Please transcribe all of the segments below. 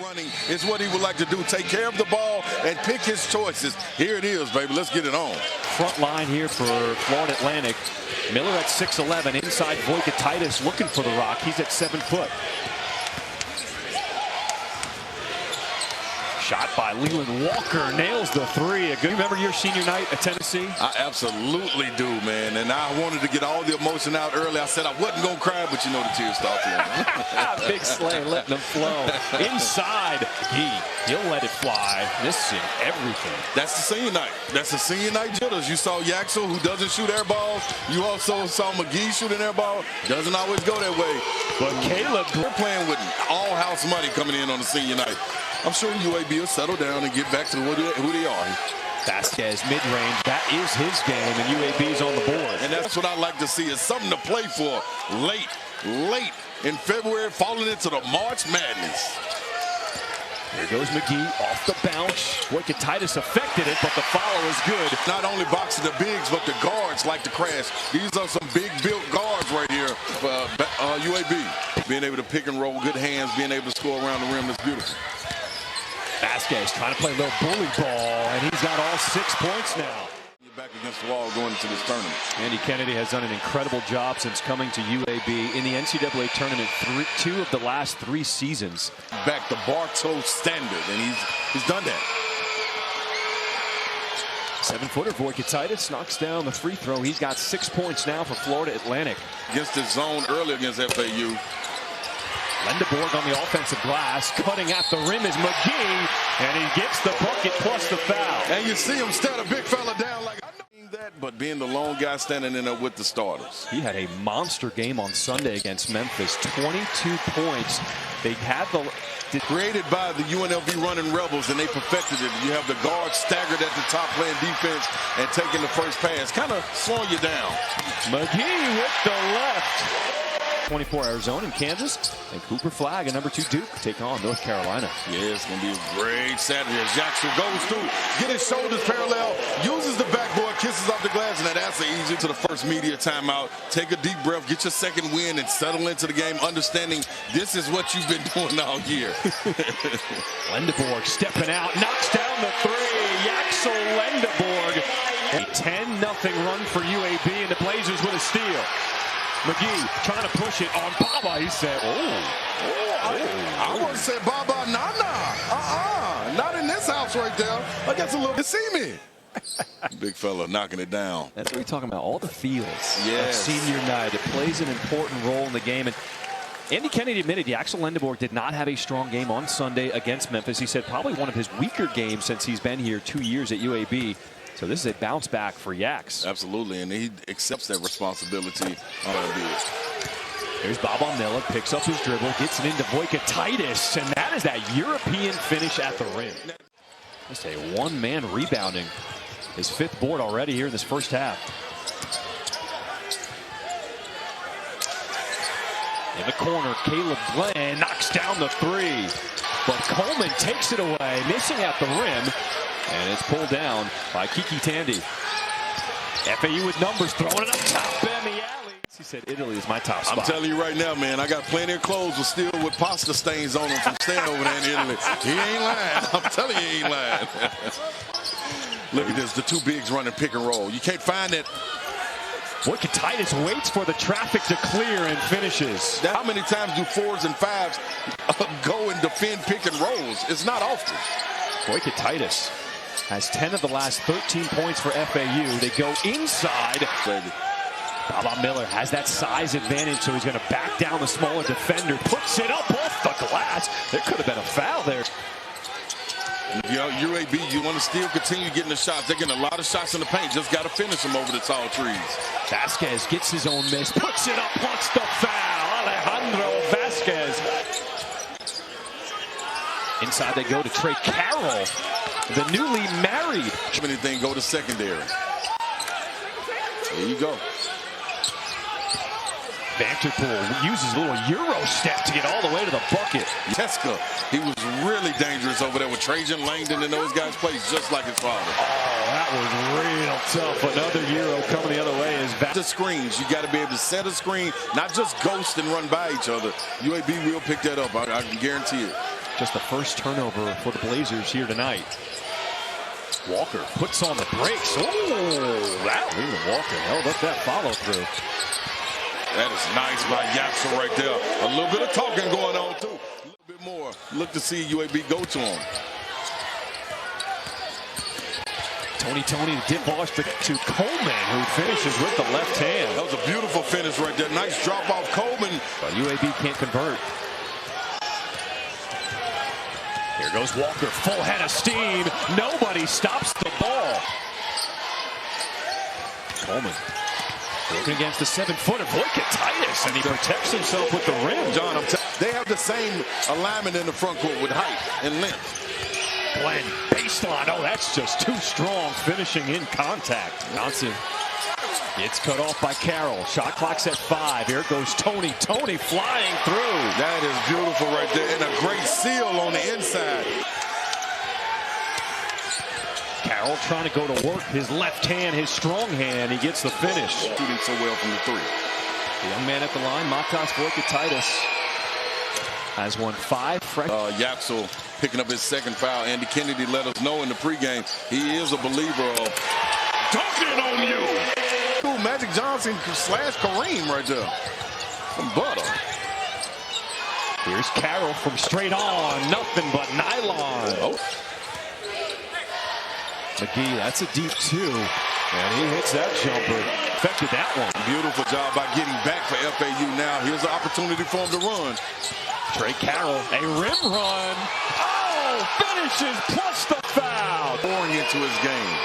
running is what he would like to do. Take care of the ball and pick his choices. Here it is, baby. Let's get it on. Front line here for Florida Atlantic. Miller at 6'11", inside Voikatitis looking for the rock. He's at 7 foot. Shot by Leland Walker, nails the three. You remember your senior night at Tennessee? I absolutely do, man. And I wanted to get all the emotion out early. I said I wasn't going to cry, but you know the tears start flowing. Big Slay letting them flow. Inside, he'll let it fly. Missing everything. That's the senior night. That's the senior night jitters. You saw Yaxel, who doesn't shoot air balls. You also saw McGee shooting air ball. Doesn't always go that way. But Caleb, we're playing with all house money coming in on the senior night. I'm sure UAB will settle down and get back to who they are. Vasquez mid-range, that is his game, and UAB's on the board. And that's what I like to see, is something to play for late in February, falling into the March Madness. Here goes McGee off the bounce. Voikatitis affected it, but the follow is good. Not only boxing the bigs, but the guards like to crash. These are some big built guards right here for UAB. Being able to pick and roll, good hands, being able to score around the rim is beautiful. Vasquez trying to play a little bully ball, and he's got all 6 points now. Back against the wall going into this tournament. Andy Kennedy has done an incredible job since coming to UAB in the NCAA tournament 2 of the last 3 seasons. Back the Bartow standard, and he's done that. 7-footer Voikatitis knocks down the free throw. He's got 6 points now for Florida Atlantic. Against his zone early against FAU. Lendeborg on the offensive glass, cutting at the rim is McGee, and he gets the bucket plus the foul. And you see him stand a big fella down like, I know that, but being the lone guy standing in there with the starters. He had a monster game on Sunday against Memphis, 22 points. They had the created by the UNLV running Rebels, and they perfected it. You have the guards staggered at the top playing defense and taking the first pass, kind of slowing you down. McGee with the left. 24 Arizona and Kansas, and Cooper Flagg and number 2 Duke take on North Carolina. Yeah, it's going to be a great Saturday as Jackson goes through, get his shoulders parallel, uses the backboard, kisses off the glass, and that's easy to the first media timeout. Take a deep breath, get your second win, and settle into the game, understanding this is what you've been doing all year. Lendeborg stepping out, knocks down the three. Yaxel Lendeborg. A 10-0 run for UAB, and the Blazers with a steal. McGee trying to push it on Baba. He said, I want to say Baba, not in this house right there. I guess a little bit see me. Big fella knocking it down. That's what we're talking about, all the feels of senior night. It plays an important role in the game. And Andy Kennedy admitted Yaxel Lendeborg did not have a strong game on Sunday against Memphis. He said probably one of his weaker games since he's been here 2 years at UAB. So this is a bounce back for Yax. Absolutely, and he accepts that responsibility. Here's Baba Miller, picks up his dribble, gets it into Voikatitis, and that is that European finish at the rim. Just a one-man rebounding. His 5th board already here in this first half. In the corner, Caleb Glenn knocks down the three. But Coleman takes it away, missing at the rim. And it's pulled down by Kiki Tandy. FAU with numbers, throwing it up top in the alley. He said Italy is my top spot. I'm telling you right now, man, I got plenty of clothes still with pasta stains on them from staying over there in Italy. He ain't lying. I'm telling you, he ain't lying. Look at this, the 2 bigs running pick and roll. You can't find that. Voikatitis waits for the traffic to clear and finishes. How many times do 4s and 5s go and defend pick and rolls? It's not often. Voikatitis has 10 of the last 13 points for FAU. They go inside. Baba Miller has that size advantage, so he's going to back down the smaller defender. Puts it up off the glass. There could have been a foul there. You know, UAB, you want to still continue getting the shots. They're getting a lot of shots in the paint. Just got to finish them over the tall trees. Vasquez gets his own miss. Puts it up, wants the foul. Alejandro Vasquez. Inside they go to Trey Carroll, the newly married. Anything go to secondary. There you go. Vanterpool uses a little Euro step to get all the way to the bucket. Teska, he was really dangerous over there with Trajan Langdon and those guys played just like his father. Oh, that was real tough. Another Euro coming the other way is back. The screens, you got to be able to set a screen, not just ghost and run by each other. UAB will pick that up. I can guarantee it. Just the first turnover for the Blazers here tonight. Walker puts on the brakes. Oh, that Walker held up that follow through. That is nice by Yaxel right there. A little bit of talking going on too. A little bit more. Look to see UAB go to him. Tony dip ball to Coleman, who finishes with the left hand. That was a beautiful finish right there. Nice drop off Coleman. But UAB can't convert. Here goes Walker, full head of steam. Nobody stops the ball. Coleman working against the 7-footer, Titus, and he protects himself with the rim. John, they have the same alignment in the front court with height and length. Glenn, baseline. Oh, that's just too strong, finishing in contact. Johnson gets cut off by Carroll. Shot clock's at 5. Here goes Tony flying through. That is beautiful right there, and a great seal on the inside. Carroll trying to go to work. His left hand, his strong hand. He gets the finish. Shooting so well from the 3. The young man at the line, Matas Titus, has won 5 fresh. Yaxel picking up his second foul. Andy Kennedy let us know in the pregame he is a believer of dunking on you. Ooh, Magic Johnson / Kareem right there from Butter. Here's Carroll from straight on. Nothing but nylon. Oh. McGee, that's a deep 2. And he hits that jumper. Affected that one. Beautiful job by getting back for FAU now. Here's an opportunity for him to run. Trey Carroll, a rim run. Oh, finishes plus the foul. Pouring into his game.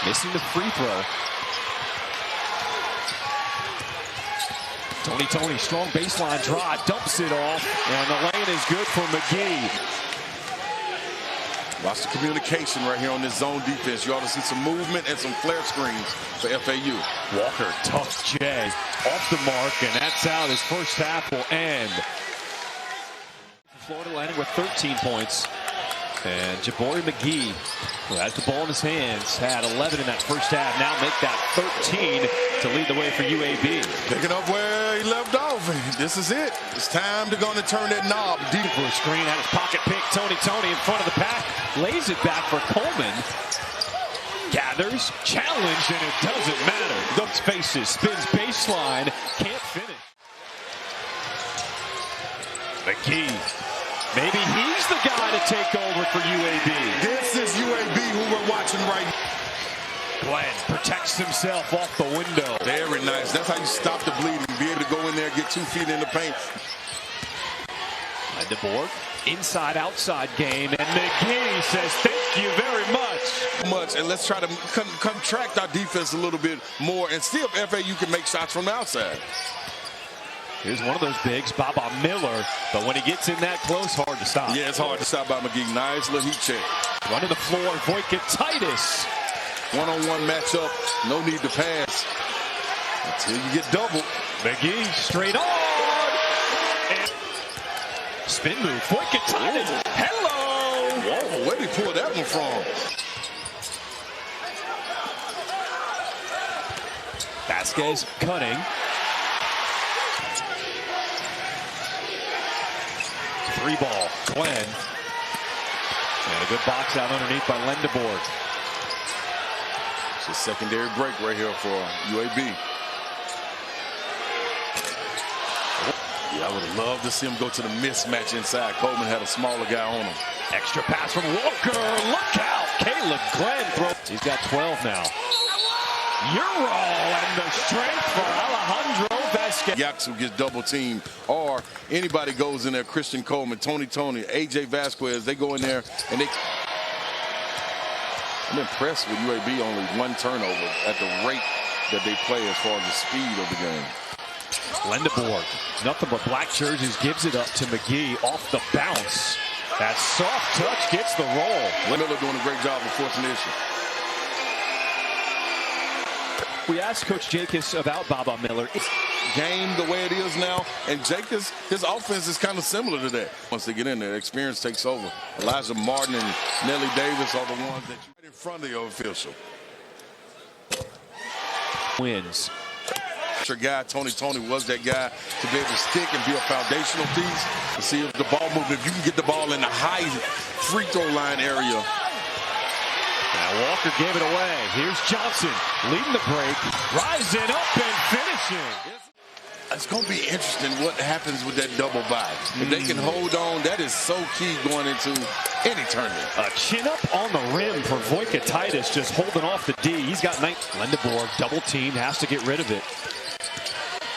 Missing the free throw. Tony, strong baseline drive, dumps it off, and the lane is good for McGee. Watch the communication right here on this zone defense. You ought to see some movement and some flare screens for FAU. Walker, tough J, off the mark, and that's how this first half will end. Florida landing with 13 points. And Jabari McGee, who has the ball in his hands, had 11 in that first half. Now make that 13 to lead the way for UAB. Picking up where he left off. This is it. It's time to go and turn that knob. Deep for a screen, had his pocket pick. Tony in front of the pack. Lays it back for Coleman. Gathers, challenged, and it doesn't matter. Looks, faces, spins baseline. Can't finish. McGee. Maybe he's the guy to take over for UAB. This is UAB who we're watching right now. Glenn protects himself off the window. Very nice. That's how you stop the bleeding. Be able to go in there, get 2 feet in the paint. And the board, inside-outside game, and McGee says, thank you very much. And let's try to contract our defense a little bit more and see if FAU can make shots from the outside. Here's one of those bigs, Baba Miller, but when he gets in that close, hard to stop. Yeah, it's hard to stop by McGee. Nice little heat check. Running the floor, Titus. One-on-one matchup, no need to pass until you get doubled. McGee straight on. And spin move, Titus. Hello. Whoa, where did he pull that one from? Vasquez cutting. 3-ball, Glenn. And a good box out underneath by Lendebourg. It's a secondary break right here for UAB. Yeah, I would have loved to see him go to the mismatch inside. Coleman had a smaller guy on him. Extra pass from Walker. Look out. Caleb Glenn throws. He's got 12 now. Euro and the strength for Alejandro Vasquez. Yaxel gets double teamed, or anybody goes in there. Christian Coleman, Tony, AJ Vasquez, they go in there and they. I'm impressed with UAB only 1 turnover at the rate that they play as far as the speed of the game. Lendebourg, nothing but black jerseys, gives it up to McGee off the bounce. That soft touch gets the roll. Miller doing a great job of forcing the issue. We asked Coach Jacobs about Baba Miller. Game the way it is now, and Jacobs, his offense is kind of similar to that. Once they get in there, experience takes over. Elijah Martin and Nelly Davis are the ones that you right in front of your official. Wins. Your guy, Tony was that guy to be able to stick and be a foundational piece to see if the ball moves. If you can get the ball in the high free throw line area. Now Walker gave it away. Here's Johnson leading the break, rising up and finishing. It's going to be interesting what happens with that double by. If they can hold on, that is so key going into any tournament. A chin up on the rim for Voikatitis, just holding off the D. He's got 9. Lendeborg double teamed, has to get rid of it.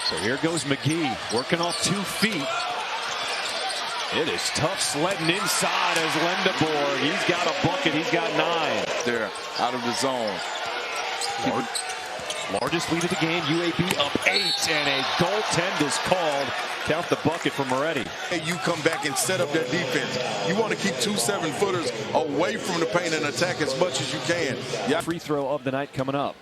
So here goes McGee, working off 2 feet. It is tough sledding inside as Lendeborg. He's got a bucket, he's got 9. They're out of the zone. Largest lead of the game, UAB up 8, and a goaltend is called. Count the bucket for Moretti. Hey, you come back and set up that defense. You want to keep 2 7-footers away from the paint and attack as much as you can. Yeah. Free throw of the night coming up.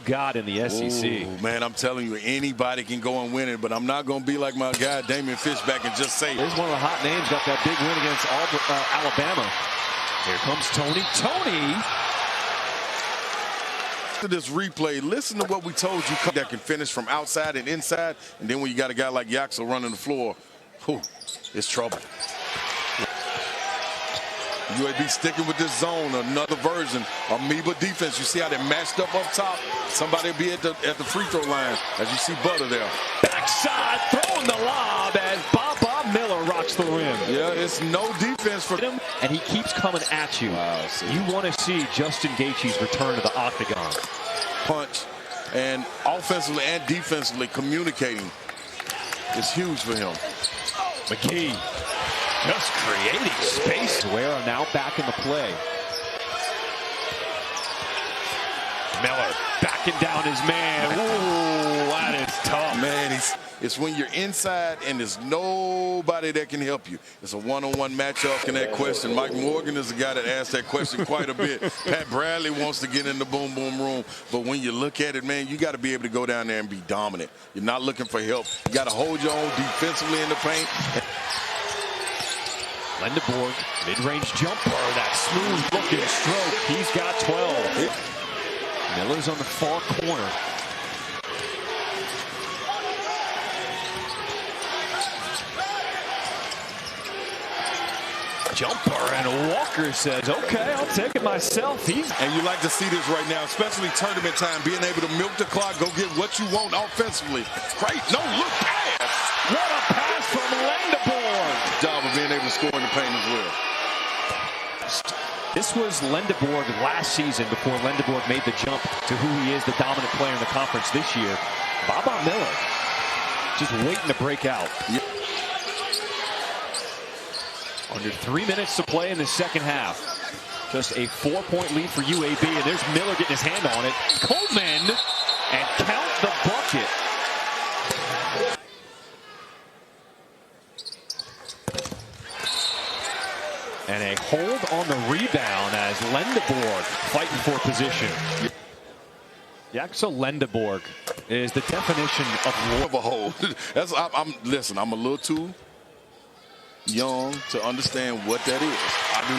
God in the SEC. Ooh, man, I'm telling you, anybody can go and win it, but I'm not going to be like my guy, Damian Fishback, and just say. There's one of the hot names, got that big win against Alabama. Here comes Tony. To this replay, listen to what we told you that can finish from outside and inside, and then when you got a guy like Yaxel running the floor, whew, it's trouble. UAB sticking with this zone, another version, amoeba defense. You see how they matched up top? Somebody will be at the free throw line, as you see Butter there. Backside, throwing the lob as Bob Miller rocks the rim. Yeah, it's no defense for him. And he keeps coming at you. Wow, you want to see Justin Gaethje's return to the octagon. Punch, and offensively and defensively communicating is huge for him. McGee just creating space. Guerra now back in the play. Miller backing down his man. Ooh, that is tough. Man, it's when you're inside and there's nobody that can help you. It's a one-on-one matchup in that question. Mike Morgan is the guy that asked that question quite a bit. Pat Bradley wants to get in the boom room. But when you look at it, man, you got to be able to go down there and be dominant. You're not looking for help. You got to hold your own defensively in the paint. Lendeborg, mid-range jumper, that smooth-looking stroke. He's got 12. Miller's on the far corner. Jumper, and Walker says, okay, I'll take it myself. And you like to see this right now, especially tournament time, being able to milk the clock, go get what you want offensively. Great, no-look pass. What a pass from Lendeborg. Job of being able to score in the paint as well. This was Lendeborg last season before Lendeborg made the jump to who he is, the dominant player in the conference this year. Bob Miller just waiting to break out. Yep. Under 3 minutes to play in the second half. Just a 4-point lead for UAB, and there's Miller getting his hand on it. Coleman, and count the bucket. And a hold on the rebound as Lendeborg fighting for position. Yaxel Lendeborg is the definition of a hold. Listen, I'm a little too young to understand what that is. I do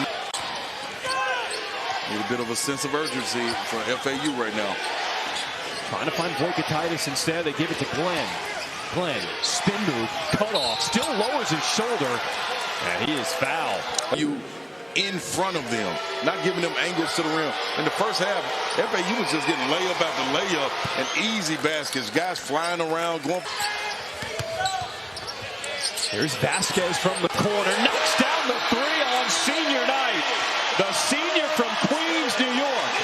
need a bit of a sense of urgency for FAU right now. Trying to find Voikatitis instead. They give it to Glenn. Glenn, spin move, cut off, still lowers his shoulder, and he is fouled. You in front of them, not giving them angles to the rim. In the first half, FAU was just getting layup after layup and easy baskets. Guys flying around, going. Here's Vasquez from the corner, knocks down the 3 on senior night. The senior from Queens, New York.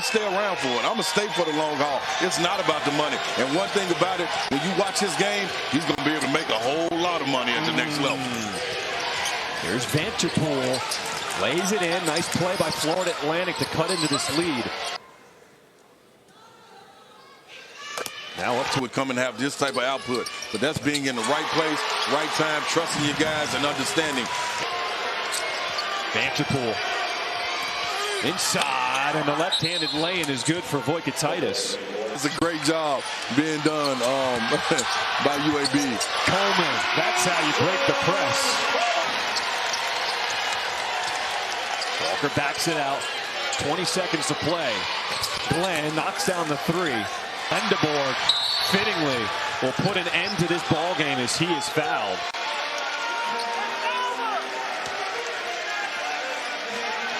Stay around for it. I'm going to stay for the long haul. It's not about the money. And one thing about it, when you watch his game, he's going to be able to make a whole lot of money at the next level. Here's Vanterpool. Lays it in. Nice play by Florida Atlantic to cut into this lead. Now up to it, come and have this type of output. But that's being in the right place, right time, trusting your guys and understanding. Vanterpool. Inside, and the left-handed lane is good for Voikatitis. It's a great job being done by UAB. Coleman, that's how you break the press. Walker backs it out. 20 seconds to play. Glenn knocks down the three. Lendeborg fittingly will put an end to this ball game as he is fouled.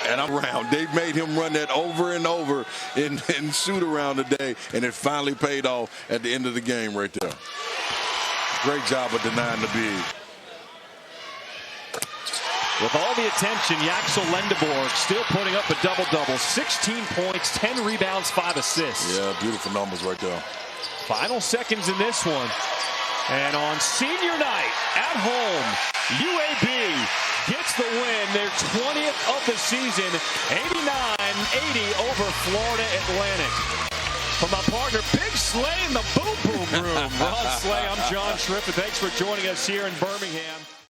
And I'm around. They've made him run that over and over in shoot around today, and it finally paid off at the end of the game right there. Great job of denying the big. With all the attention, Yaxel Lendeborg still putting up a double-double. 16 points, 10 rebounds, 5 assists. Yeah, beautiful numbers right there. Final seconds in this one. And on senior night at home, UAB gets the win, their 20th of the season, 89-80 over Florida Atlantic. For my partner, Big Slay in the Boom Boom Room, Ross Slay, I'm John Schrift, and thanks for joining us here in Birmingham.